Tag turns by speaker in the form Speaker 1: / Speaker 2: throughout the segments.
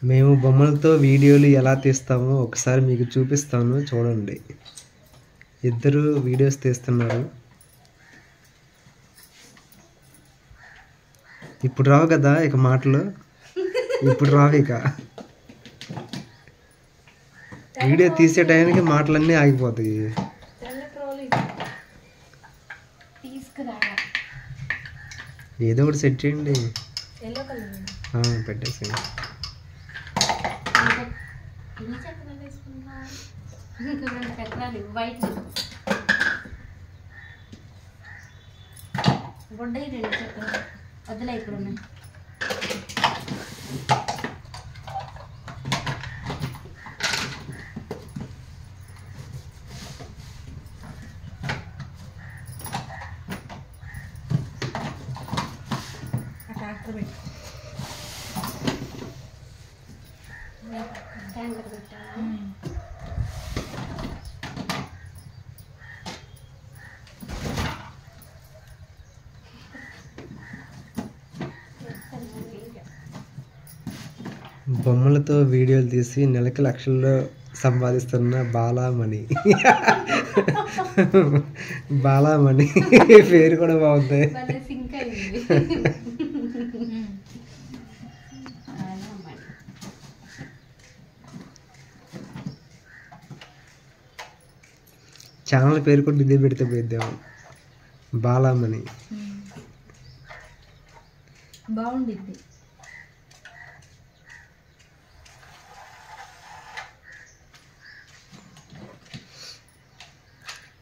Speaker 1: మేము బొమ్మలతో వీడియోలు ఎలా తీస్తామో ఒకసారి మీకు చూపిస్తాను చూడండి. ఇద్దరు వీడియోస్ తీస్తున్నారు. ఇప్పుడు రావు కదా ఇక మాటలు, ఇప్పుడు రావు ఇక. వీడియో తీసే టైంకి మాటలన్నీ ఆగిపోతాయి. ఏదో ఒకటి సెట్ చేయండి. పెట్టేసేయండి.
Speaker 2: వద్దులే ఇప్పుడు ఉన్నాయి. ట్రాక్టర్ పెట్టి ట్యాంకర్ పెట్టాను.
Speaker 1: బొమ్మలతో వీడియోలు తీసి నెలకి లక్షల్లో సంపాదిస్తున్న బాలామణి. బాలామణి పేరు కూడా బాగుంది. ఛానల్ పేరు కూడా ఇదే పెడితే పోయిద్దాము, బాలామణి.
Speaker 2: బాగుండిద్ది.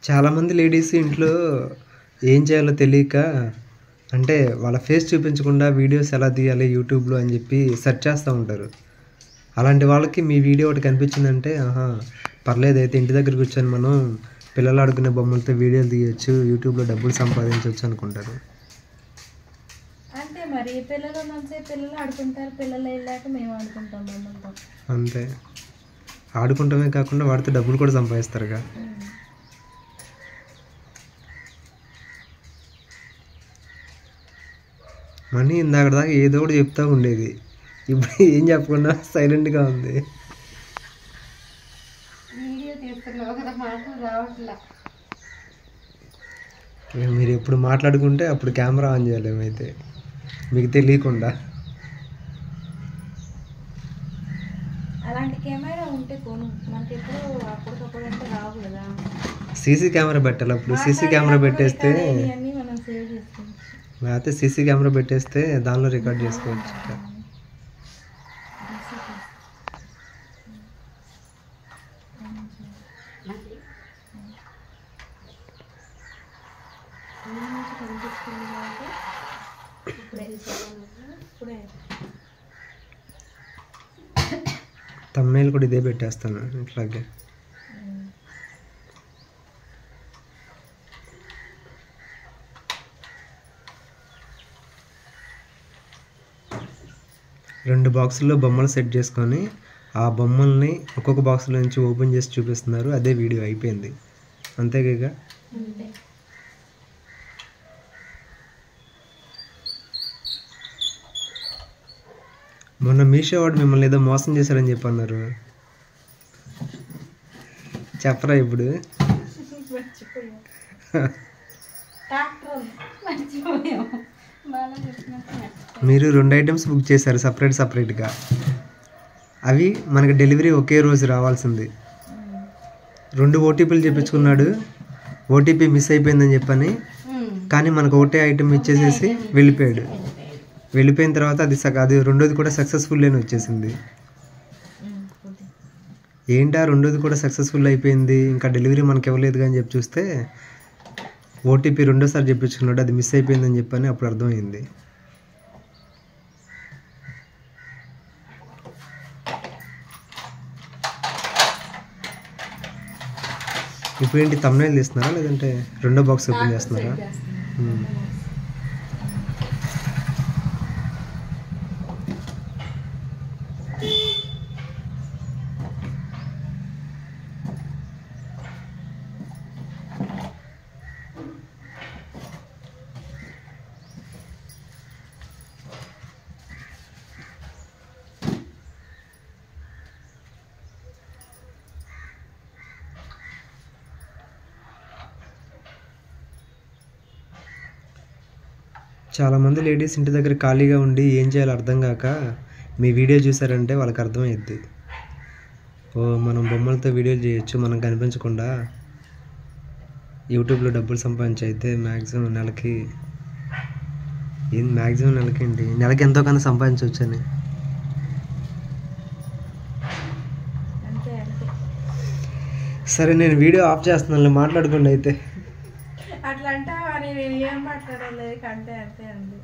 Speaker 1: చాలామంది లేడీస్ ఇంట్లో ఏం చేయాలో తెలియక, అంటే వాళ్ళ ఫేస్ చూపించకుండా వీడియోస్ ఎలా తీయాలి యూట్యూబ్లో అని చెప్పి సెర్చ్ చేస్తూ ఉంటారు. అలాంటి వాళ్ళకి మీ వీడియో ఒకటి కనిపించిందంటే, ఆహా పర్లేదు అయితే ఇంటి దగ్గర కూర్చొని మనం పిల్లలు ఆడుకునే బొమ్మలతో వీడియోలు తీయచ్చు, యూట్యూబ్లో డబ్బులు సంపాదించవచ్చు అనుకుంటారు.
Speaker 2: అంటే మరి పిల్లలు ఆడుకుంటారు, పిల్లలు వెళ్ళాక మేము ఆడుకుంటాం బొమ్మలతో.
Speaker 1: అంతే, ఆడుకుంటామే కాకుండా వాడితో డబ్బులు కూడా సంపాదిస్తారుగా. మనీ ఇందాక దాకా ఏదో ఒకటి చెప్తూ ఉండేది, ఇప్పుడు ఏం చెప్పకుండా సైలెంట్గా ఉంది. మీరు ఎప్పుడు మాట్లాడుకుంటే అప్పుడు కెమెరా ఆన్ చేయాలి ఏమైతే మీకు తెలియకుండా.
Speaker 2: అలాంటి కెమెరా ఉంటే కొను, మనకి ఎప్పుడు అప్పటికప్పుడు అంటే రావు కదా.
Speaker 1: సీసీ కెమెరా పెట్టాలి. అప్పుడు సీసీ కెమెరా పెట్టేస్తే,
Speaker 2: మనం సేవ్ చేసుకోవచ్చు.
Speaker 1: లేకపోతే సీసీ కెమెరా పెట్టేస్తే దానిలో రికార్డ్ చేసుకోవచ్చు. తమ్నేల్ కూడా ఇదే పెట్టేస్తాను ఇట్లాగే. రెండు బాక్సుల్లో బొమ్మలు సెట్ చేసుకొని ఆ బొమ్మల్ని ఒక్కొక్క బాక్స్లో నుంచి ఓపెన్ చేసి చూపిస్తున్నారు. అదే వీడియో అయిపోయింది, అంతేగా. మొన్న మీషో వాడు మిమ్మల్ని ఏదో మోసం చేశారని చెప్పి అన్నారు, చెప్పరా ఇప్పుడు? మీరు 2 ఐటమ్స్ బుక్ చేశారు సపరేట్గా. అవి మనకి డెలివరీ ఒకే రోజు రావాల్సింది. 2 ఓటీపీలు చెప్పించుకున్నాడు, ఓటీపీ మిస్ అయిపోయిందని చెప్పని. కానీ మనకు ఒకటే ఐటమ్ ఇచ్చేసేసి వెళ్ళిపోయాడు. వెళ్ళిపోయిన తర్వాత అది రెండోది కూడా సక్సెస్ఫుల్ అని వచ్చేసింది. ఏంటా రెండోది కూడా సక్సెస్ఫుల్ అయిపోయింది, ఇంకా డెలివరీ మనకి ఇవ్వలేదు అని చెప్పి చూస్తే ఓటీపీ రెండోసారి చెప్పించుకున్నాడు, అది మిస్ అయిపోయిందని చెప్పని అప్పుడు అర్థమైంది. ఇప్పుడు ఏంటి తమ్నైల్ తీస్తున్నారా లేదంటే రెండో బాక్స్ ఓపెన్ చేస్తున్నారా? చాలామంది లేడీస్ ఇంటి దగ్గర ఖాళీగా ఉండి ఏం చేయాలో అర్థం కాక మీ వీడియో చూసారంటే వాళ్ళకి అర్థమవుద్ది. ఓ మనం బొమ్మలతో వీడియోలు చేయొచ్చు, మనం కనిపించకుండా యూట్యూబ్లో డబ్బులు సంపాదించైతే మ్యాక్సిమం నెలకి ఏంటి నెలకి ఎంతో కన్నా సంపాదించవచ్చని.
Speaker 2: అంతే అంతే.
Speaker 1: సరే నేను వీడియో ఆఫ్ చేస్తున్నాను, మాట్లాడుకోండి అయితే.
Speaker 2: అట్లా అంటావా? నేను ఏం మాట్లాడలేదు, అంతే అంతే అండి.